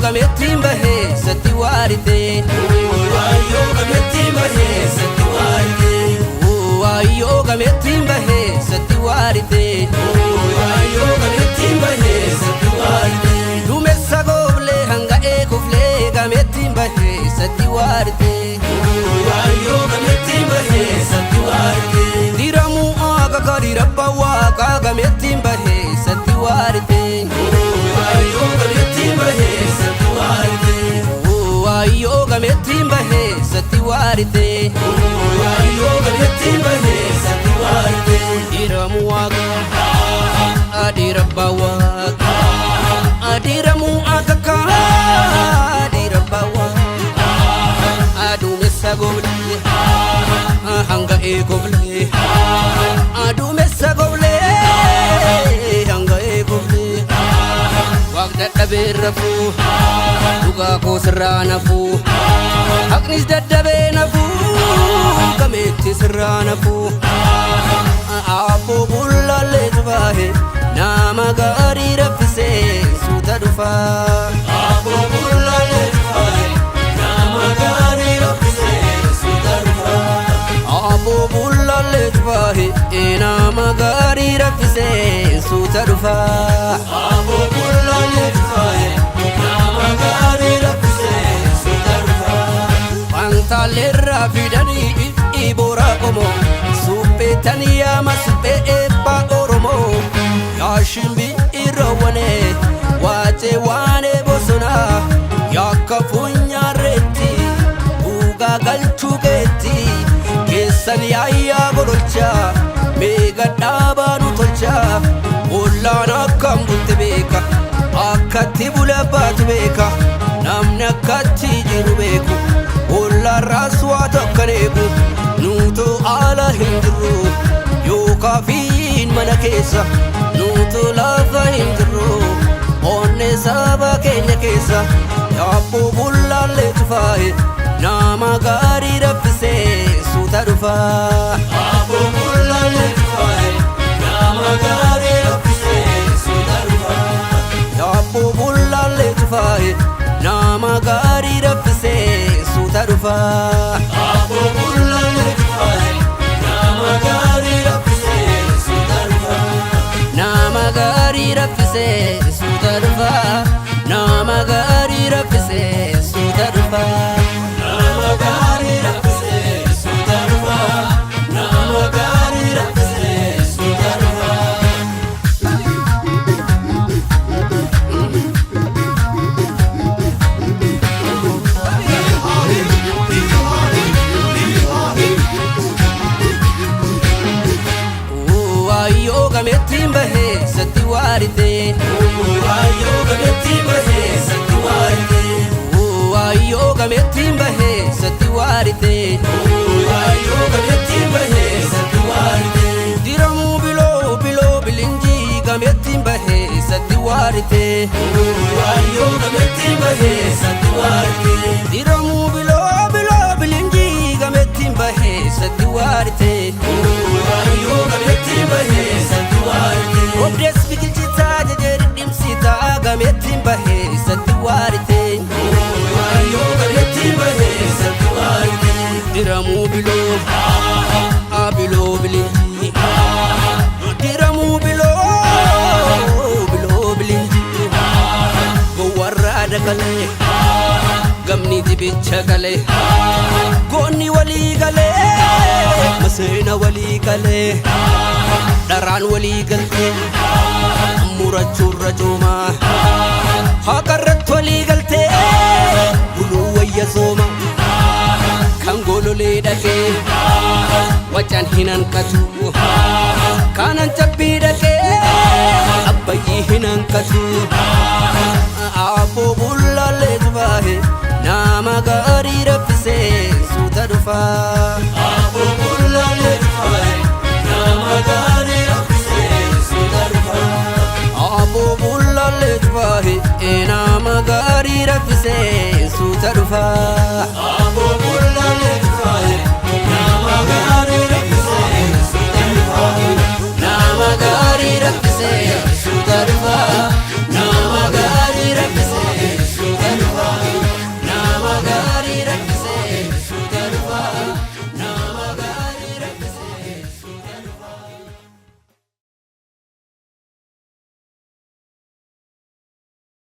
gameettiin bahee satti waarite waayoo gameettiin bahee satti waarite waayoo gameettiin bahee satti waarite waayoo gameettiin bahee satti waarite duumessa gooblee hanga eeguflee gameettiin bahee satti waarite waayoo gameettiin bahee satti waarite diramuu aaga gadi rabba waaqa gameettiin bahee satti waarite waayoo gameettiin bahee waayoo gameettiin bahee satti waarite waayoo gameettiin bahee satti waarite diramu waaqa adirabba waaqa adiramu akka adirabba waaqa aduumessa gooblee hanga eegoflee aduumessa gooblee hanga eegoflee waaqni dadhabee rafuu dhugaa koo sirraa nafuu haqnis dadhabee nafuu gameetti sirraa nafuu abboo bullaallee jubaahe nama gaarii raffisee suuta dhufaa abboo bullaallee jubaahe nama gaarii raffisee suuta dhufaa abboo bullaallee jubaahe nama gaarii raffisee suuta dhufaa abboo bullaallee jubaahe nama gaarii raffisee suuta dhufaa wantaalleerraa fidanii iboora qomoo supheetanii yaama suphee eebbaa oromoo yaashimbi irroowwanee waacee waanee bosonaa yaakka funyaarreetti dhugaa galchuu keetti keessan yaayyaa gololchaa meega dhaabaa nu tolchaa ollaan akkam bulte beeka akkatti bula baatu beeka namni akkatti jiru beeku ollarraas waa tokkan eegu nuutu ala hin jirru yookaafiin mana keessa nuutu lafa hin jirru onne saba keenya keessa yaabboo bullaallee tufaahe nama gaarii raffisee suuta dhufaa yaabboo bullaallee tufaahe nama gaarii raffisee suuta dhufaa yaabboo bullaallee tufaahe nama gaarii raffisee suuta dhufaa yaabboo bullaallee tufaahe nama gaarii raffisee suuta dhufaa nama gaarii raffisee suuta dhufaa nama gaarii raffisee suuta dhufaa nama gaarii raffisee suuta dhufaa nama gaarii raffisee suuta dhufaa waayoo gameettiin bahee satti waarite waayoo gameettiin bahee satti waarite waayoo gameettiin bahee satti waarite waayoo gameettiin bahee satti waarite diramuu biloo biloo bilinjii gameettiin bahee satti waarite waayoo gameettiin bahee satti waarite diramuu biloo biloo bilinjii gameettiin bahee satti waarite waayoo gameettiin bahee satti waarite obdees biqilchitaa jejeeri dhimsitaa gameettiin bahee satti waarite waayoo gameettiin bahee satti waarite diramuu biloo biloo bilinjii diramuu biloo biloo bilinjii gowwarraa dagalee gamni dibicha galee goonni walii galee maseena walii galee dharaan walii galtee murachuurra coomaa haqarratti walii galtee buluu wayya sooma kan gololee dhaqee wacan hin hanqatu kanan cabbii dhaqee abbayyii hin hanqatu abboo bullaallee jubaahe nama gaarii raffisee suuta dhufaa abboo bullaallee jubaahe nama raffisee suuta dhufaa.